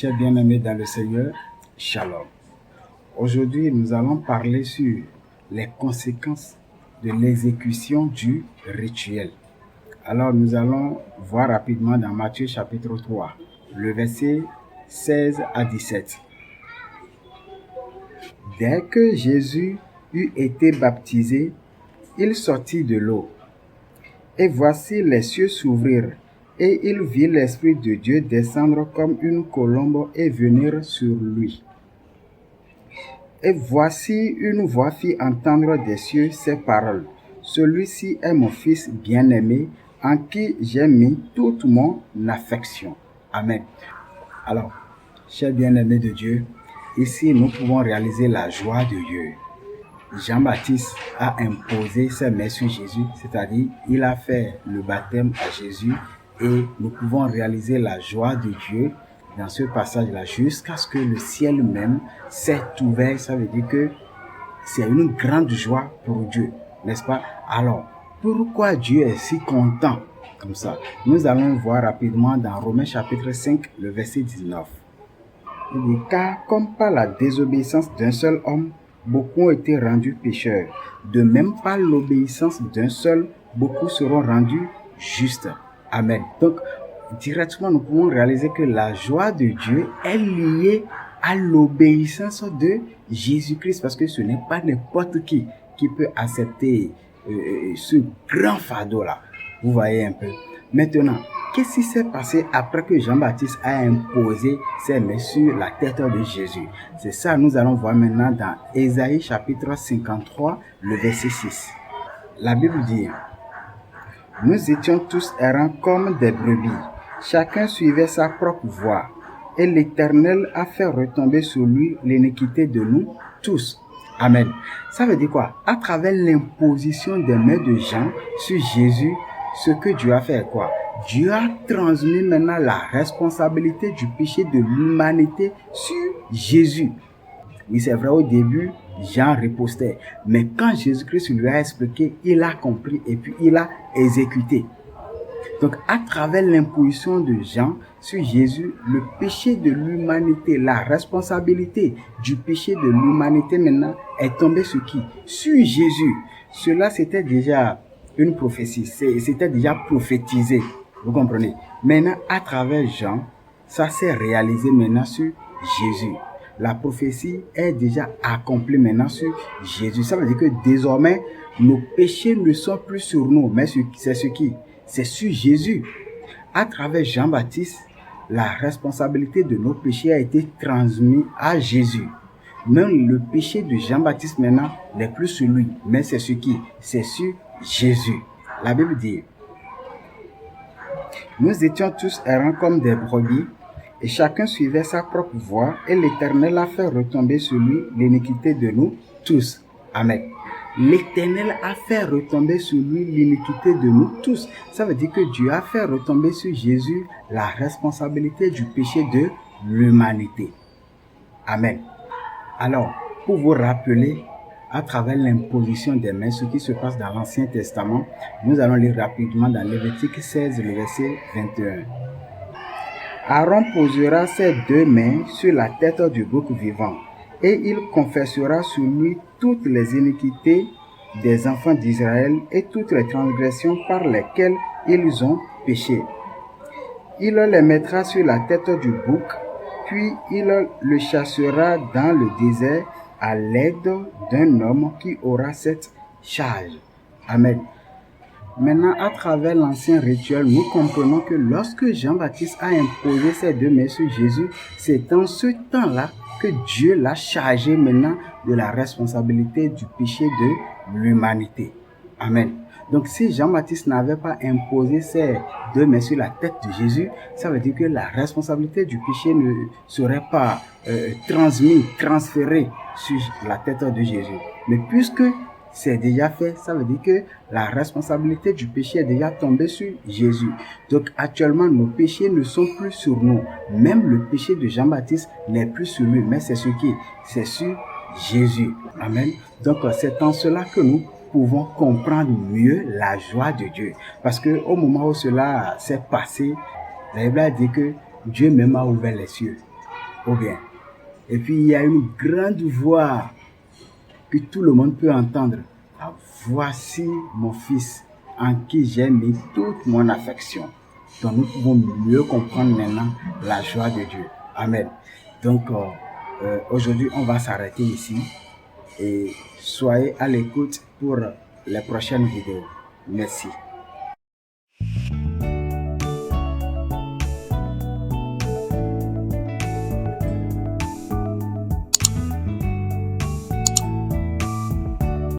Chers bien-aimés dans le Seigneur, Shalom. Aujourd'hui, nous allons parler sur les conséquences de l'exécution du rituel. Alors, nous allons voir rapidement dans Matthieu chapitre 3, le verset 16 à 17. Dès que Jésus eut été baptisé, il sortit de l'eau. Et voici les cieux s'ouvrirent, et il vit l'Esprit de Dieu descendre comme une colombe et venir sur lui. Et voici une voix fit entendre des cieux ces paroles. Celui-ci est mon Fils bien-aimé, en qui j'ai mis toute mon affection. Amen. Alors, chers bien-aimés de Dieu, ici nous pouvons réaliser la joie de Dieu. Jean-Baptiste a imposé ses mains sur Jésus, c'est-à-dire il a fait le baptême à Jésus et nous pouvons réaliser la joie de Dieu dans ce passage-là jusqu'à ce que le ciel même s'est ouvert. Ça veut dire que c'est une grande joie pour Dieu, n'est-ce pas? Alors, pourquoi Dieu est si content comme ça? Nous allons voir rapidement dans Romains chapitre 5, le verset 19. Il dit, car comme par la désobéissance d'un seul homme, beaucoup ont été rendus pécheurs. De même, par l'obéissance d'un seul, beaucoup seront rendus justes. Amen. Donc, directement, nous pouvons réaliser que la joie de Dieu est liée à l'obéissance de Jésus-Christ, parce que ce n'est pas n'importe qui peut accepter ce grand fardeau-là. Vous voyez un peu. Maintenant, qu'est-ce qui s'est passé après que Jean-Baptiste a imposé ses mains sur la tête de Jésus? C'est ça, nous allons voir maintenant dans Ésaïe chapitre 53, le verset 6. La Bible dit, « Nous étions tous errants comme des brebis, chacun suivait sa propre voie, et l'Éternel a fait retomber sur lui l'iniquité de nous tous. » Amen. Ça veut dire quoi? À travers l'imposition des mains de Jean sur Jésus, ce que Dieu a fait quoi? Dieu a transmis maintenant la responsabilité du péché de l'humanité sur Jésus. Oui, c'est vrai, au début, Jean ripostait. Mais quand Jésus-Christ lui a expliqué, il a compris et puis il a exécuté. Donc, à travers l'imposition de Jean sur Jésus, le péché de l'humanité, la responsabilité du péché de l'humanité maintenant est tombée sur qui? Sur Jésus. Cela, c'était déjà une prophétie, c'était déjà prophétisé. Vous comprenez? Maintenant, à travers Jean, ça s'est réalisé maintenant sur Jésus. La prophétie est déjà accomplie maintenant sur Jésus. Ça veut dire que désormais, nos péchés ne sont plus sur nous, mais c'est sur qui? C'est sur Jésus. À travers Jean-Baptiste, la responsabilité de nos péchés a été transmise à Jésus. Même le péché de Jean-Baptiste maintenant n'est plus sur lui, mais c'est sur qui? C'est sur Jésus. La Bible dit, « Nous étions tous errants comme des brebis, et chacun suivait sa propre voie, et l'Éternel a fait retomber sur lui l'iniquité de nous tous. » Amen. L'Éternel a fait retomber sur lui l'iniquité de nous tous. Ça veut dire que Dieu a fait retomber sur Jésus la responsabilité du péché de l'humanité. Amen. Alors, pour vous rappeler, à travers l'imposition des mains, ce qui se passe dans l'Ancien Testament, nous allons lire rapidement dans Lévitique 16, le verset 21. Aaron posera ses deux mains sur la tête du bouc vivant, et il confessera sur lui toutes les iniquités des enfants d'Israël et toutes les transgressions par lesquelles ils ont péché. Il les mettra sur la tête du bouc, puis il le chassera dans le désert à l'aide d'un homme qui aura cette charge. Amen. Maintenant, à travers l'ancien rituel, nous comprenons que lorsque Jean-Baptiste a imposé ses deux mains sur Jésus, c'est en ce temps-là que Dieu l'a chargé maintenant de la responsabilité du péché de l'humanité. Amen. Donc, si Jean-Baptiste n'avait pas imposé ses deux mains sur la tête de Jésus, ça veut dire que la responsabilité du péché ne serait pas transférée sur la tête de Jésus. Mais puisque c'est déjà fait, ça veut dire que la responsabilité du péché est déjà tombée sur Jésus. Donc actuellement, nos péchés ne sont plus sur nous. Même le péché de Jean-Baptiste n'est plus sur lui, mais c'est sur qui? C'est sur Jésus. Amen. Donc c'est en cela que nous pouvons comprendre mieux la joie de Dieu. Parce que au moment où cela s'est passé, la Bible a dit que Dieu même a ouvert les cieux. Ou bien. Et puis il y a une grande voix que tout le monde peut entendre. Ah, voici mon fils en qui j'ai mis toute mon affection. Donc nous pouvons mieux comprendre maintenant la joie de Dieu. Amen. Donc aujourd'hui on va s'arrêter ici et soyez à l'écoute pour les prochaines vidéos. Merci.